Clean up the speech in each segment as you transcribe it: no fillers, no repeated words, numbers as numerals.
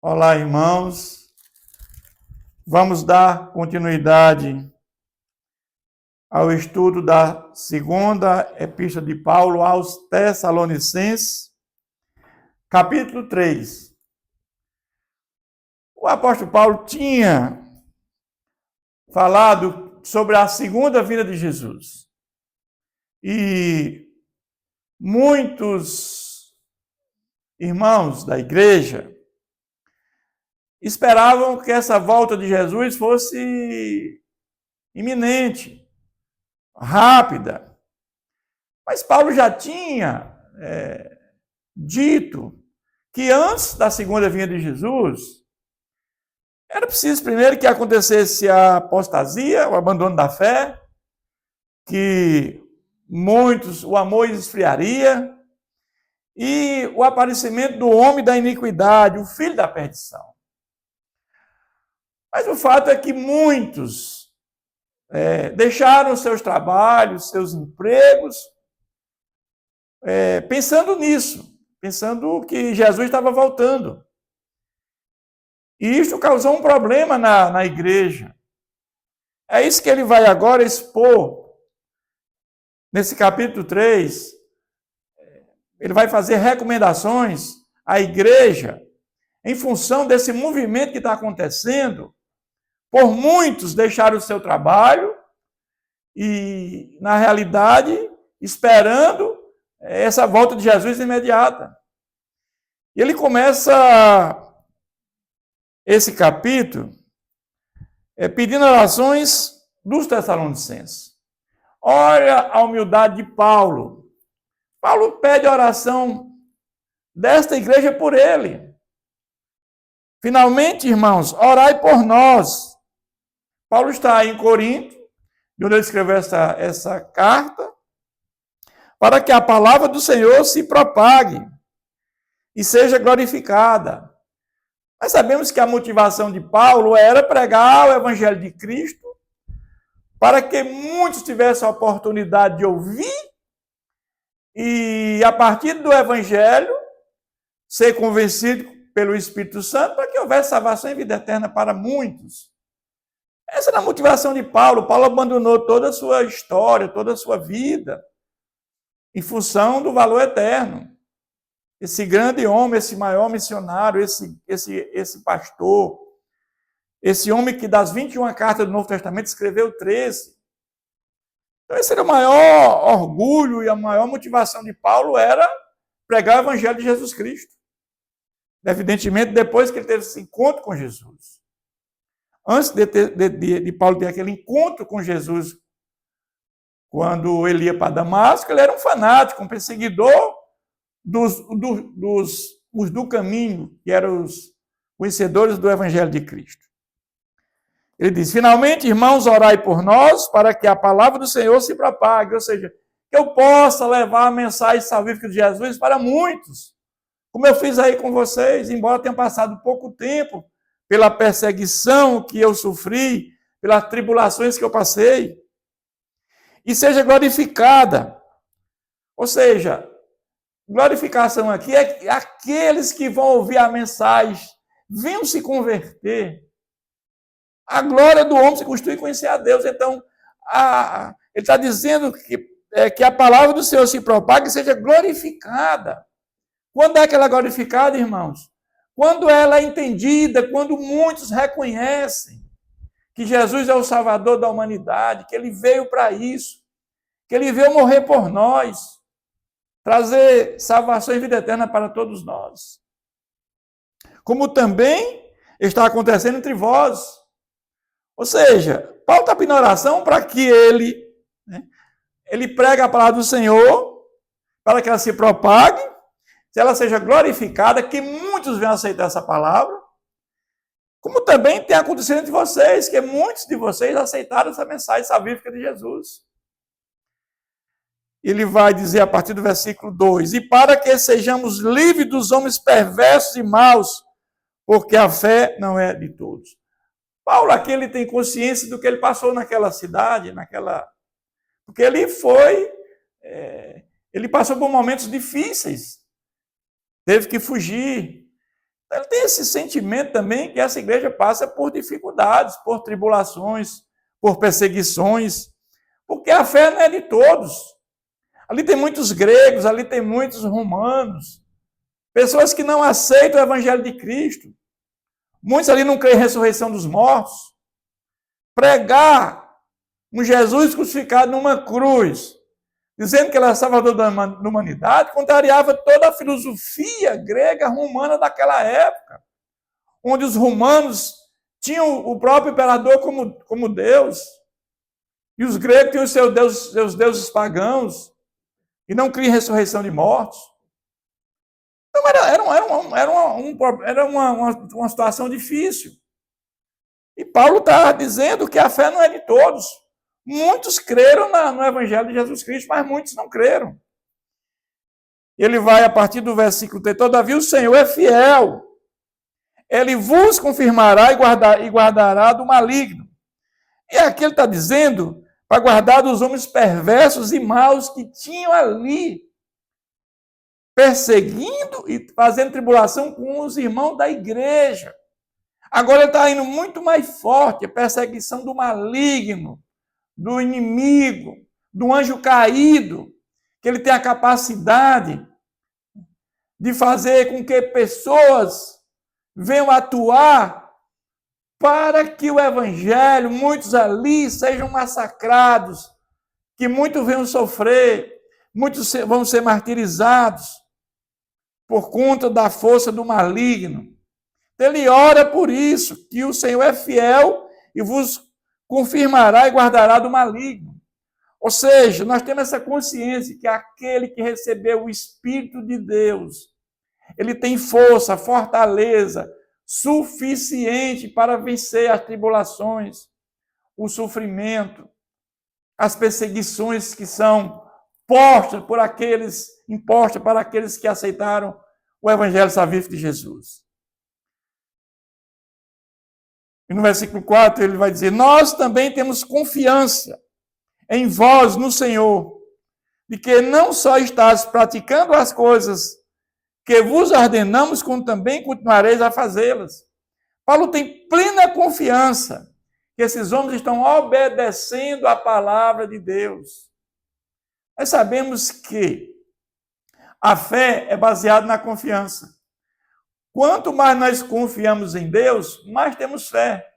Olá, irmãos. Vamos dar continuidade ao estudo da segunda epístola de Paulo aos Tessalonicenses, capítulo 3. O apóstolo Paulo tinha falado sobre a segunda vinda de Jesus. E muitos irmãos da igreja esperavam que essa volta de Jesus fosse iminente, rápida. Mas Paulo já tinha dito que antes da segunda vinda de Jesus, era preciso primeiro que acontecesse a apostasia, o abandono da fé, que o amor esfriaria, e o aparecimento do homem da iniquidade, o filho da perdição. Mas o fato é que muitos deixaram seus trabalhos, seus empregos, pensando nisso, pensando que Jesus estava voltando. E isso causou um problema na igreja. É isso que ele vai agora expor nesse capítulo 3. Ele vai fazer recomendações à igreja em função desse movimento que está acontecendo. Por muitos deixaram o seu trabalho e, na realidade, esperando essa volta de Jesus imediata. E ele começa esse capítulo pedindo orações dos Tessalonicenses. Olha a humildade de Paulo. Paulo pede a oração desta igreja por ele. Finalmente, irmãos, orai por nós. Paulo está em Corinto, de onde ele escreveu essa carta, para que a palavra do Senhor se propague e seja glorificada. Nós sabemos que a motivação de Paulo era pregar o evangelho de Cristo, para que muitos tivessem a oportunidade de ouvir e, a partir do evangelho, ser convencido pelo Espírito Santo, para que houvesse salvação e vida eterna para muitos. Essa era a motivação de Paulo. Paulo abandonou toda a sua história, toda a sua vida, em função do valor eterno. Esse grande homem, esse maior missionário, esse pastor, esse homem que das 21 cartas do Novo Testamento escreveu 13. Então esse era o maior orgulho e a maior motivação de Paulo era pregar o evangelho de Jesus Cristo. Evidentemente, depois que ele teve esse encontro com Jesus. Antes de Paulo ter aquele encontro com Jesus, quando ele ia para Damasco, ele era um fanático, um perseguidor dos do caminho, que eram os conhecedores do Evangelho de Cristo. Ele diz, finalmente, irmãos, orai por nós, para que a palavra do Senhor se propague, ou seja, que eu possa levar a mensagem salvífica de Jesus para muitos, como eu fiz aí com vocês, embora tenha passado pouco tempo, pela perseguição que eu sofri, pelas tribulações que eu passei, e seja glorificada. Ou seja, glorificação aqui é aqueles que vão ouvir a mensagem, venham se converter. A glória do homem se constitui em conhecer a Deus. Então, ele está dizendo que a palavra do Senhor se propague e seja glorificada. Quando é que ela é glorificada, irmãos? Quando ela é entendida, quando muitos reconhecem que Jesus é o Salvador da humanidade, que ele veio para isso, que ele veio morrer por nós, trazer salvação e vida eterna para todos nós. Como também está acontecendo entre vós. Ou seja, Paulo está pedindo oração para que ele pregue a palavra do Senhor, para que ela se propague, se ela seja glorificada, que muitos venham aceitar essa palavra, como também tem acontecido entre vocês, que muitos de vocês aceitaram essa mensagem salvífica de Jesus. Ele vai dizer a partir do versículo 2, e para que sejamos livres dos homens perversos e maus, porque a fé não é de todos. Paulo aqui ele tem consciência do que ele passou naquela cidade, porque ele ele passou por momentos difíceis, teve que fugir. Ele tem esse sentimento também que essa igreja passa por dificuldades, por tribulações, por perseguições, porque a fé não é de todos. Ali tem muitos gregos, ali tem muitos romanos, pessoas que não aceitam o evangelho de Cristo. Muitos ali não creem em ressurreição dos mortos. Pregar um Jesus crucificado numa cruz, dizendo que ele era salvador da humanidade, contrariava toda a filosofia grega romana daquela época, onde os romanos tinham o próprio imperador como Deus, e os gregos tinham seus deuses pagãos, e não criam ressurreição de mortos. Então era uma situação difícil. E Paulo está dizendo que a fé não é de todos. Muitos creram no Evangelho de Jesus Cristo, mas muitos não creram. Ele vai, a partir do versículo 3, todavia o Senhor é fiel. Ele vos confirmará e guardará do maligno. E aqui ele está dizendo para guardar dos homens perversos e maus que tinham ali, perseguindo e fazendo tribulação com os irmãos da igreja. Agora ele está indo muito mais forte, a perseguição do maligno, do inimigo, do anjo caído, que ele tem a capacidade de fazer com que pessoas venham atuar para que o evangelho, muitos ali sejam massacrados, que muitos venham sofrer, muitos vão ser martirizados por conta da força do maligno. Ele ora por isso, que o Senhor é fiel e vos confirmará e guardará do maligno. Ou seja, nós temos essa consciência que aquele que recebeu o Espírito de Deus, ele tem força, fortaleza suficiente para vencer as tribulações, o sofrimento, as perseguições que são impostas para aqueles que aceitaram o Evangelho salvífico de Jesus. E no versículo 4 ele vai dizer, nós também temos confiança em vós, no Senhor, de que não só estás praticando as coisas que vos ordenamos, como também continuareis a fazê-las. Paulo tem plena confiança que esses homens estão obedecendo a palavra de Deus. Nós sabemos que a fé é baseada na confiança. Quanto mais nós confiamos em Deus, mais temos fé.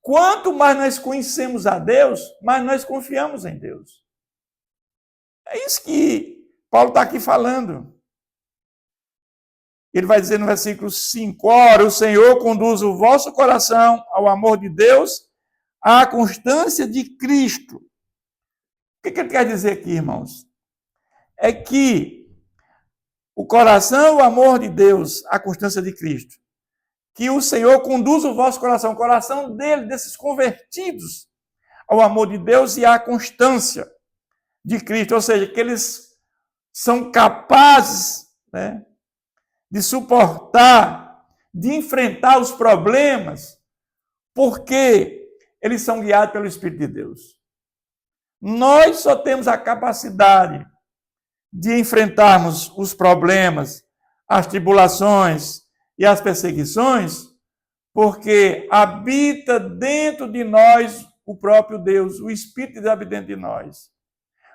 Quanto mais nós conhecemos a Deus, mais nós confiamos em Deus. É isso que Paulo está aqui falando. Ele vai dizer no versículo 5, ora, o Senhor conduz o vosso coração ao amor de Deus, à constância de Cristo. O que ele quer dizer aqui, irmãos? É que o coração, o amor de Deus, a constância de Cristo. Que o Senhor conduz o vosso coração, o coração dele, desses convertidos, ao amor de Deus e à constância de Cristo. Ou seja, que eles são capazes, né, de suportar, de enfrentar os problemas, porque eles são guiados pelo Espírito de Deus. Nós só temos a capacidade de enfrentarmos os problemas, as tribulações e as perseguições, porque habita dentro de nós o próprio Deus, o Espírito de Deus habita dentro de nós.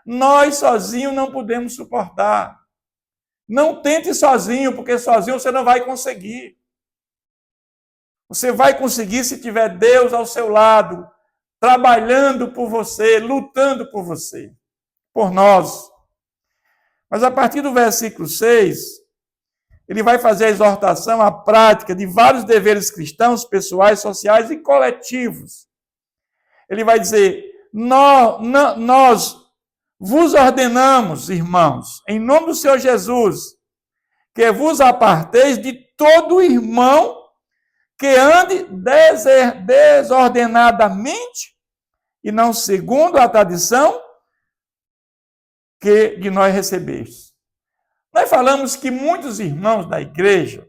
Nós sozinhos não podemos suportar. Não tente sozinho, porque sozinho você não vai conseguir. Você vai conseguir se tiver Deus ao seu lado, trabalhando por você, lutando por você, por nós. Mas a partir do versículo 6, ele vai fazer a exortação à prática de vários deveres cristãos, pessoais, sociais e coletivos. Ele vai dizer, nós vos ordenamos, irmãos, em nome do Senhor Jesus, que vos aparteis de todo irmão que ande desordenadamente e não segundo a tradição que de nós recebestes. Nós falamos que muitos irmãos da igreja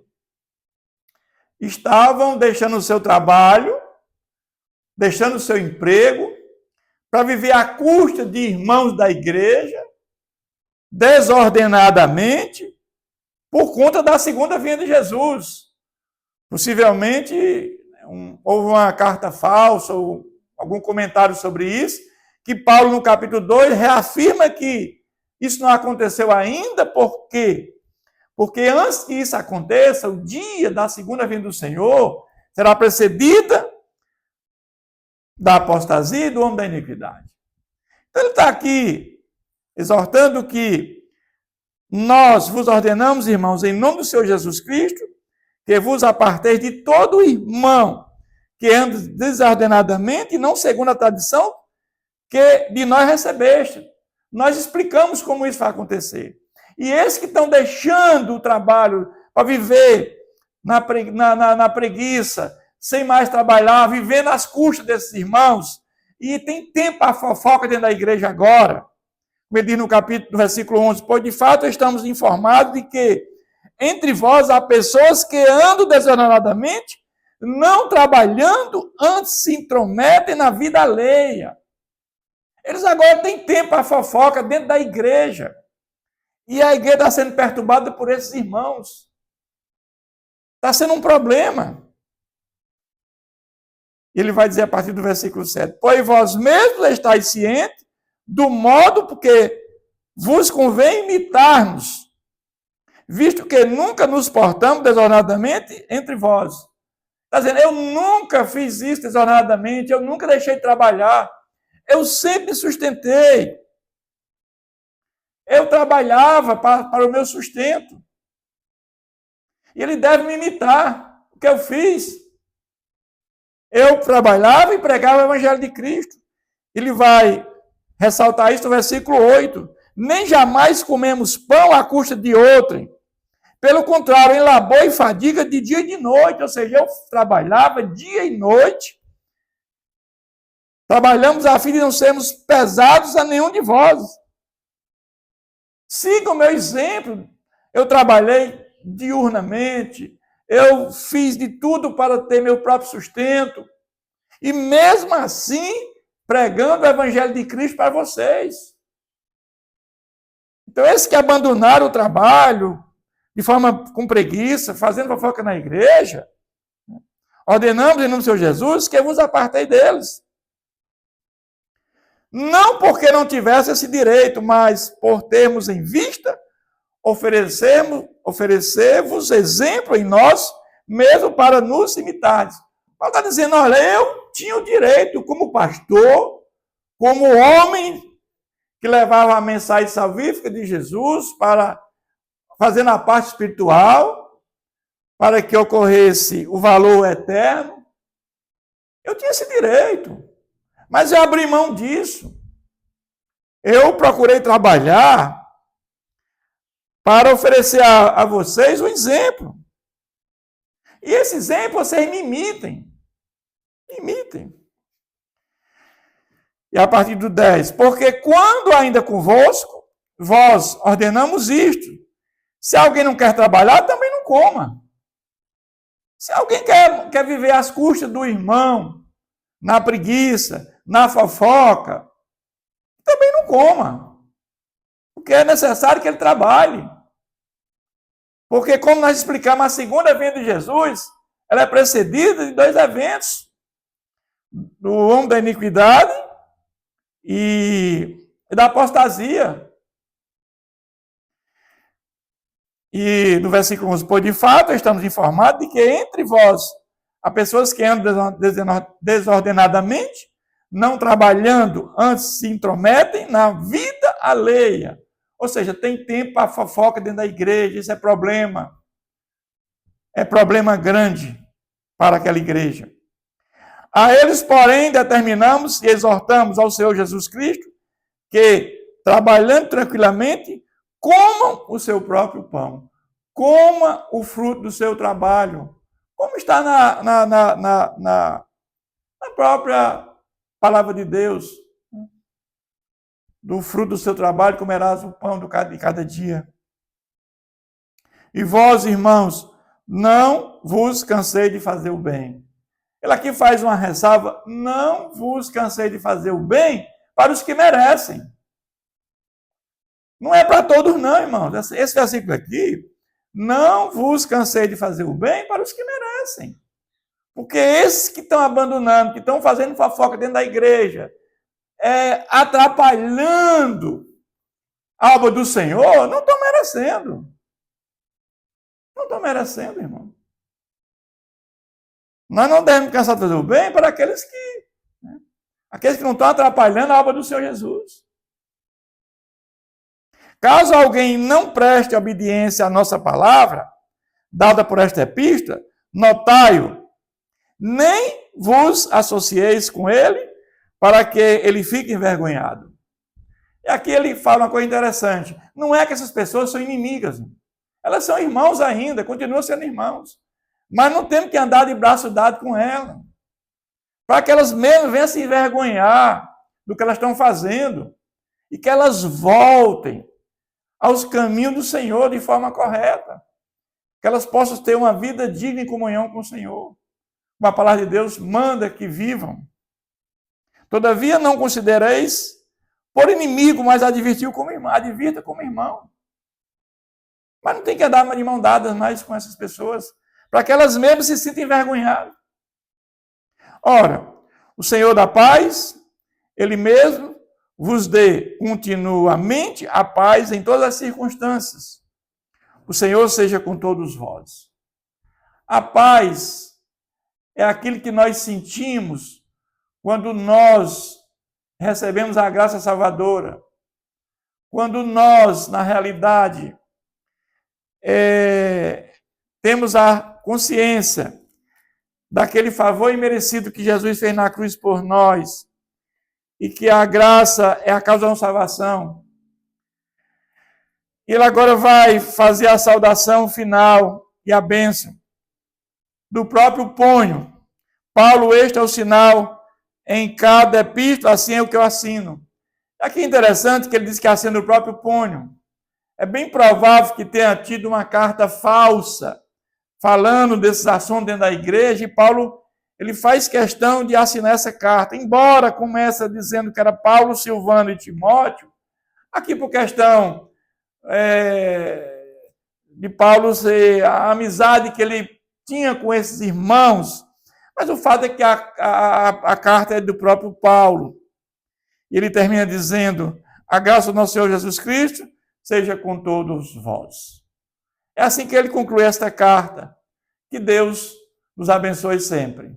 estavam deixando o seu trabalho, deixando o seu emprego, para viver à custa de irmãos da igreja, desordenadamente, por conta da segunda vinda de Jesus. Possivelmente houve uma carta falsa ou algum comentário sobre isso, que Paulo, no capítulo 2, reafirma que isso não aconteceu ainda, por quê? Porque antes que isso aconteça, o dia da segunda vinda do Senhor será precedida da apostasia e do homem da iniquidade. Então ele está aqui exortando que nós vos ordenamos, irmãos, em nome do Senhor Jesus Cristo, que vos aparteis de todo irmão que anda desordenadamente e não segundo a tradição que de nós recebeste. Nós explicamos como isso vai acontecer. E esses que estão deixando o trabalho para viver na preguiça, sem mais trabalhar, vivendo às custas desses irmãos, e tem tempo a fofoca dentro da igreja agora. Como ele diz no versículo 11, pois de fato estamos informados de que entre vós há pessoas que andam desordenadamente, não trabalhando, antes se intrometem na vida alheia. Eles agora têm tempo a fofoca dentro da igreja. E a igreja está sendo perturbada por esses irmãos. Está sendo um problema. Ele vai dizer a partir do versículo 7, pois vós mesmos estáis cientes do modo porque vos convém imitar-nos, visto que nunca nos portamos desordenadamente entre vós. Está dizendo, eu nunca fiz isso desordenadamente, eu nunca deixei de trabalhar, eu sempre sustentei. Eu trabalhava para o meu sustento. E ele deve me imitar, o que eu fiz. Eu trabalhava e pregava o Evangelho de Cristo. Ele vai ressaltar isso no versículo 8. Nem jamais comemos pão à custa de outrem. Pelo contrário, em labor e fadiga de dia e de noite. Ou seja, eu trabalhava dia e noite. Trabalhamos a fim de não sermos pesados a nenhum de vós. Siga o meu exemplo. Eu trabalhei diurnamente. Eu fiz de tudo para ter meu próprio sustento. E mesmo assim, pregando o Evangelho de Cristo para vocês. Então, esses que abandonaram o trabalho de forma com preguiça, fazendo fofoca na igreja, ordenamos em nome do Senhor Jesus que vos apartei deles. Não porque não tivesse esse direito, mas por termos em vista, oferecer-vos exemplo em nós, mesmo para nos imitar. Paulo está dizendo, olha, eu tinha o direito, como pastor, como homem que levava a mensagem salvífica de Jesus para fazer na parte espiritual, para que ocorresse o valor eterno. Eu tinha esse direito, mas eu abri mão disso. Eu procurei trabalhar para oferecer a vocês um exemplo. E esse exemplo vocês me imitem. Imitem. E a partir do 10, porque quando ainda convosco, vós ordenamos isto. Se alguém não quer trabalhar, também não coma. Se alguém quer viver às custas do irmão, na preguiça, na fofoca, também não coma. Porque é necessário que ele trabalhe. Porque, como nós explicamos, a segunda vinda de Jesus, ela é precedida de dois eventos. Do homem da iniquidade e da apostasia. E no versículo 11, pois de fato estamos informados de que entre vós há pessoas que andam desordenadamente, não trabalhando, antes se intrometem na vida alheia. Ou seja, tem tempo para fofoca dentro da igreja, isso é problema. É problema grande para aquela igreja. A eles, porém, determinamos e exortamos ao Senhor Jesus Cristo que, trabalhando tranquilamente, comam o seu próprio pão. Coma o fruto do seu trabalho. Como está na própria palavra de Deus. Do fruto do seu trabalho comerás o pão de cada dia. E vós, irmãos, não vos cansei de fazer o bem. Ele aqui faz uma ressalva, não vos cansei de fazer o bem para os que merecem. Não é para todos não, irmãos. Esse versículo aqui não vos cansei de fazer o bem para os que merecem. Porque esses que estão abandonando, que estão fazendo fofoca dentro da igreja, atrapalhando a obra do Senhor, não estão merecendo. Não estão merecendo, irmão. Nós não devemos cansar de fazer o bem para aqueles que não estão atrapalhando a obra do Senhor Jesus. Caso alguém não preste obediência à nossa palavra, dada por esta epístola, notai-o, nem vos associeis com ele, para que ele fique envergonhado. E aqui ele fala uma coisa interessante. Não é que essas pessoas são inimigas. Elas são irmãos ainda, continuam sendo irmãos. Mas não temos que andar de braço dado com elas. Para que elas mesmo venham se envergonhar do que elas estão fazendo. E que elas voltem aos caminhos do Senhor de forma correta. Que elas possam ter uma vida digna em comunhão com o Senhor. Uma palavra de Deus manda que vivam. Todavia não considereis por inimigo, mas advirta como irmão. Mas não tem que andar de mão dadas mais com essas pessoas, para que elas mesmas se sintam envergonhadas. Ora, o Senhor da paz, Ele mesmo vos dê continuamente a paz em todas as circunstâncias. O Senhor seja com todos vós. A paz é aquilo que nós sentimos quando nós recebemos a graça salvadora. Quando nós, na realidade, temos a consciência daquele favor imerecido que Jesus fez na cruz por nós e que a graça é a causa da nossa salvação. Ele agora vai fazer a saudação final e a bênção do próprio punho. Paulo, este é o sinal em cada epístola, assim é o que eu assino. Aqui é interessante que ele diz que assina o próprio punho. É bem provável que tenha tido uma carta falsa falando desses assuntos dentro da igreja, e Paulo ele faz questão de assinar essa carta, embora começa dizendo que era Paulo, Silvano e Timóteo, aqui por questão de Paulo ser a amizade que ele tinha com esses irmãos, mas o fato é que a carta é do próprio Paulo. E ele termina dizendo: a graça do nosso Senhor Jesus Cristo seja com todos vós. É assim que ele conclui esta carta. Que Deus nos abençoe sempre.